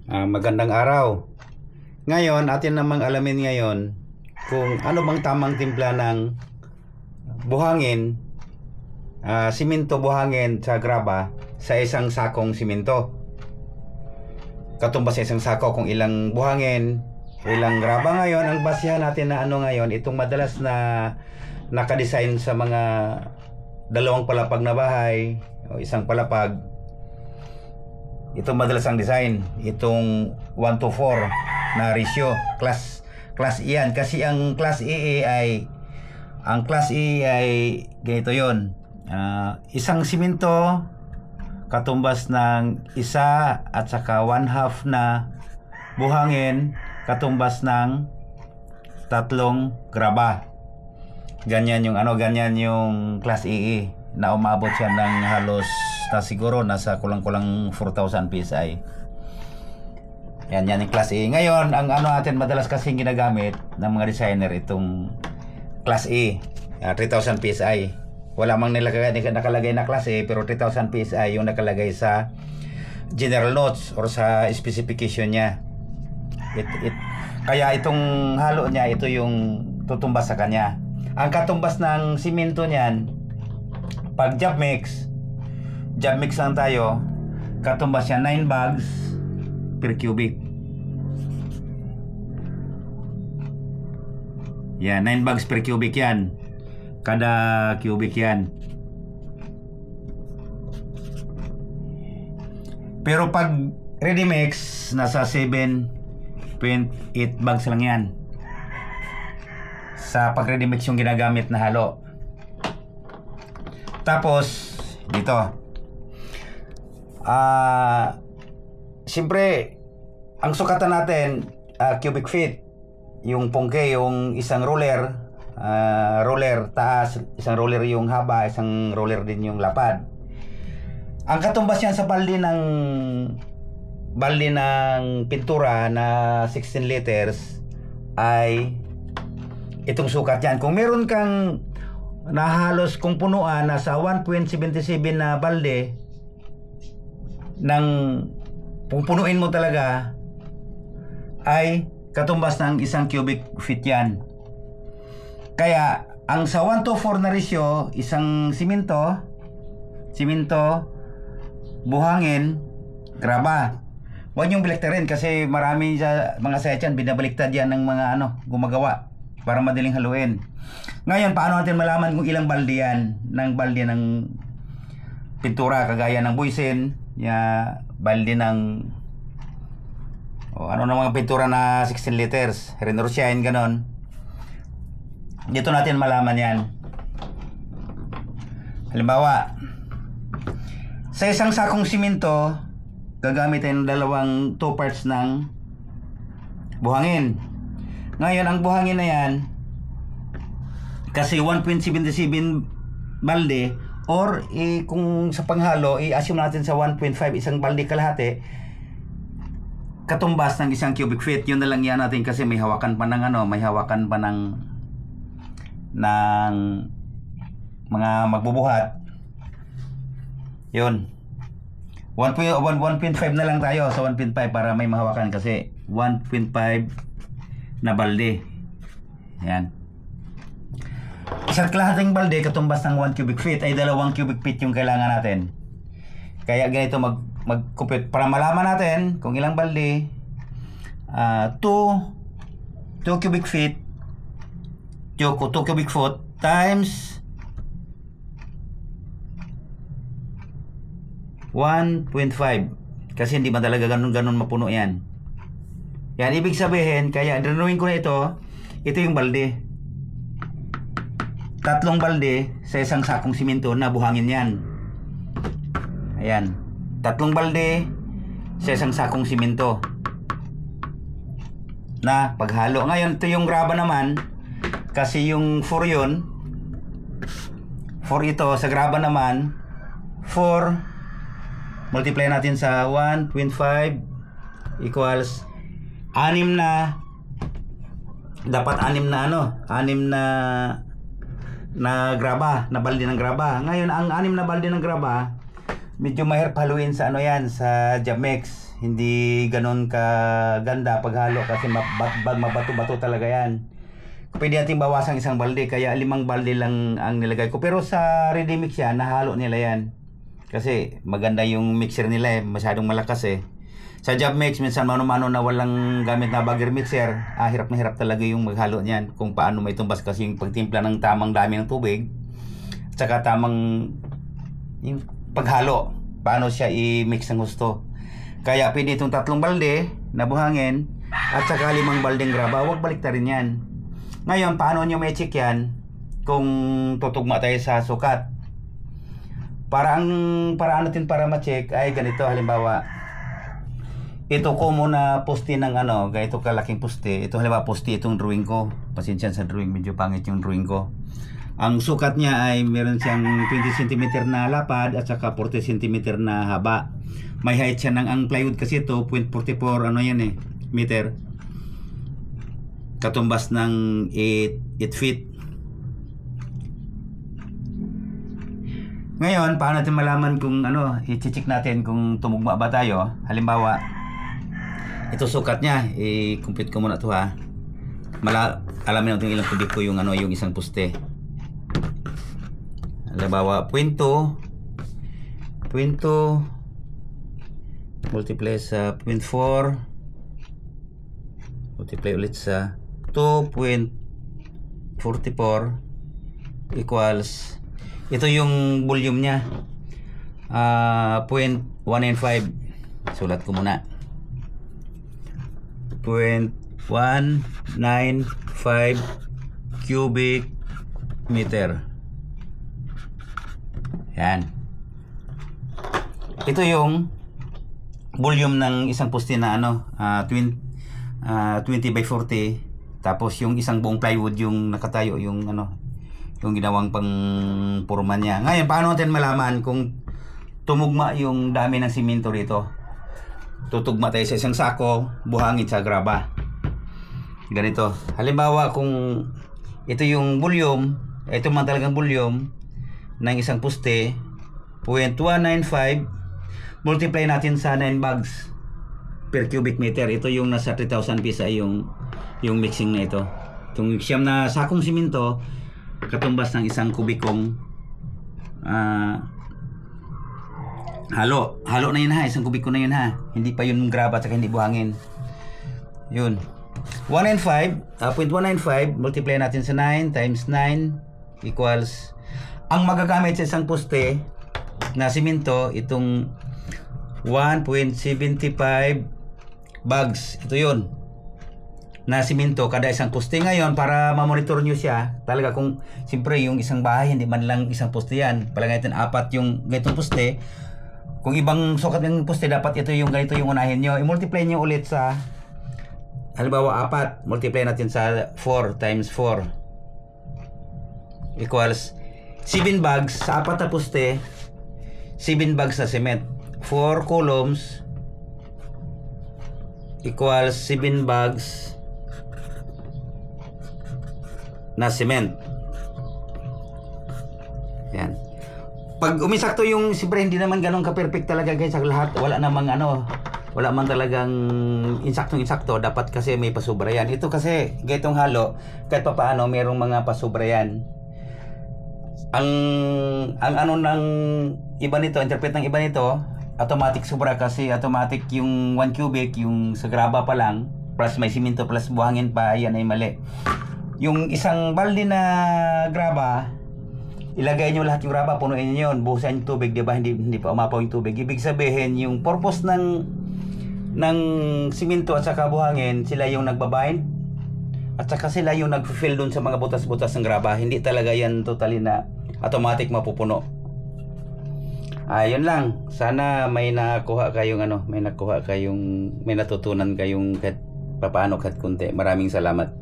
Magandang araw. Ngayon, atin namang alamin ngayon kung ano bang tamang timpla ng buhangin, simento buhangin sa graba sa isang sakong simento. Katumbas sa isang sako kung ilang buhangin, ilang graba. Ngayon, ang basihan natin na ano ngayon, itong madalas na nakadesign sa mga dalawang palapag na bahay o isang palapag. Itong madalas ang design, itong 1:4 na ratio, class E yan. Kasi ang class E ay ganito yon. Isang simento katumbas ng isa at saka 1/2 na buhangin katumbas ng 3 graba. Ganyan yung class E na umabot siya ng halos na siguro nasa kulang-kulang 4,000 PSI. Yan yung class E. Ngayon, ang natin madalas kasing ginagamit ng mga designer itong class E, 3,000 PSI. Wala mang nakalagay na class E, pero 3,000 PSI yung nakalagay sa general notes or sa specification niya. Kaya itong halo niya, ito yung tutumbas sa kanya. Ang katumbas ng simento niyan, pag job mix lang tayo, katumbas yan 9 bags per cubic. Yan, 9 bags per cubic yan. Kada cubic yan. Pero pag ready mix, nasa 7.8 bags lang yan. Sa pag ready mix yung ginagamit na halo. Tapos dito, siyempre ang sukatan natin, cubic feet. Yung pungke, yung isang roller taas, isang roller yung haba, isang roller din yung lapad. Ang katumbas yan sa balde ng pintura na 16 liters ay itong sukat yan. Kung meron kang nahalos kung punuan nasa 1.77 na balde ng pupunuin mo talaga, ay katumbas ng isang cubic feet yan. Kaya ang sa 1:4 na ratio, isang simento, buhangin, graba. Huwag niyong baliktarin kasi marami sa mga site yan, binabaliktad yan ng mga gumagawa para madaling haluin. Ngayon, paano natin malaman kung ilang balde yan ng balde ng pintura, kagaya ng buisin, balde ng mga pintura na 16 liters, Renorshine, ganon. Dito natin malaman yan. Halimbawa, sa isang sakong simento, gagamitin dalawang 2 parts ng buhangin. Ngayon, ang buhangin na yan, kasi 1.77 balde, or kung sa panghalo, i-assume natin sa 1.5, isang balde kalahati, katumbas ng isang cubic feet. Yun na lang yan natin kasi may hawakan pa ng mga magbubuhat. Yun. 1.5 na lang tayo sa 1.5 para may mahawakan kasi 1.5 na balde. Yan. Isa't kalahating balde katumbas ng 1 cubic feet ay 2 cubic feet yung kailangan natin. Kaya ganito mag-compute para malaman natin kung ilang balde. 2 cubic feet, 2 cubic foot times 1.5, kasi hindi madalaga ganun mapuno yan. Yan, ibig sabihin, kaya renuin ko na ito yung balde. 3 balde sa isang sakong simento na buhangin yan. Ayan, 3 balde sa isang sakong simento na paghalo. Ngayon, ito yung graba naman, kasi yung 4 yun, 4 ito, sa graba naman, 4 multiply natin sa 1.5 equals 6 na, dapat 6 na graba, na balde ng graba. Ngayon, ang 6 na balde ng graba medyo mahirap haluin sa ano yan, sa Jamex. Hindi ganun ka ganda paghalo kasi mabato-bato talaga yan. Pwede natin bawasan isang balde, kaya 5 balde lang ang nilagay ko. Pero sa ready mix yan, nahalo nila yan. Kasi maganda yung mixer nila masyadong malakas Sa Jamex, minsan mano-mano na walang gamit na bagger mixer, hirap na hirap talaga yung maghalo niyan. Kung paano may tumbas kasi yung pagtimpla ng tamang dami ng tubig, at saka tamang yung paghalo, paano siya i-mix ng gusto. Kaya pwede itong 3 balde na buhangin at saka 5 baldeng graba. Huwag baliktarin yan. Ngayon, paano nyo may check yan kung tutugma tayo sa sukat? Paraan natin para ma-check ay ganito. Halimbawa, ito ko muna poste ng ganito kalaking poste. Ito halimbawa poste itong drawing ko. Pasensya sa drawing, medyo pangit yung drawing ko. Ang sukat niya ay meron siyang 20 cm na lapad at saka 40 cm na haba. May height siya ang plywood kasi ito 0.44 meter. Katumbas ng 8 feet. Ngayon, paano natin malaman kung i-check natin kung tumugma ba tayo? Halimbawa, ito sukat niya, i-complete ko muna ito alamin natin ilang kubik ko yung isang poste. Halimbawa, 0.2 multiply sa 0.4 multiply ulit sa 2.44 equals, ito yung volume niya, 0.195. Sulat ko muna, 0.195 cubic meter. Yan. Ito yung volume ng isang poste na 20 by 40. Tapos yung isang buong plywood yung nakatayo, yung ginawang pang purma niya. Ngayon, paano natin malaman kung tumugma yung dami ng simento rito? Tutugma tayo sa isang sako, buhangin sa graba. Ganito. Halimbawa, kung ito yung volume, ito man talagang volume ng isang poste, 0.195 multiply natin sa 9 bags per cubic meter. Ito yung nasa 3,000 pisa yung mixing na ito. Itong siyam na sakong simento katumbas ng isang kubikong halo na yun isang kubiko na yun hindi pa yun graba at hindi buhangin. Yun, 0.195 multiply natin sa 9 times 9 equals, ang magagamit sa isang poste na simento, itong 1.75 bags. Ito yun, na simento kada isang poste. Ngayon, para ma-monitor nyo siya, talaga kung siyempre yung isang bahay, hindi man lang isang poste yan. Palagay natin 4 yung ganitong poste. Kung ibang sukat ng poste, dapat ito yung ganito yung unahin nyo. I-multiply nyo ulit sa, halimbawa 4, multiply natin sa 4 times 4 equals 7 bags sa 4 na poste, 7 bags na cement. 4 columns equals 7 bags na cement. Yan. Pag umisakto yung, siyempre hindi naman ganun ka-perfect talaga guys sa lahat. Wala namang wala man talagang insaktong-insakto. Dapat kasi may pasubra yan. Ito kasi, gaitong halo, kahit pa paano, merong mga pasubra yan. Ang ng iba nito, interpret ng iba nito, automatic sobra kasi automatic yung 1 cubic, yung sa graba pa lang, plus may simento, plus buhangin pa, yan ay mali. Yung isang balde na graba, ilagay nyo lahat yung graba, punuin nyo yun, buhusan yung tubig, diba? Hindi pa umapaw yung tubig. Ibig sabihin, yung purpose ng simento at saka buhangin, sila yung nagbabind at saka sila yung nag-fill dun sa mga butas-butas ng graba. Hindi talaga yan totally na automatic mapupuno. Yun lang. Sana may nakuha kayong may natutunan kayong kahit papaano kahit kunti. Maraming salamat.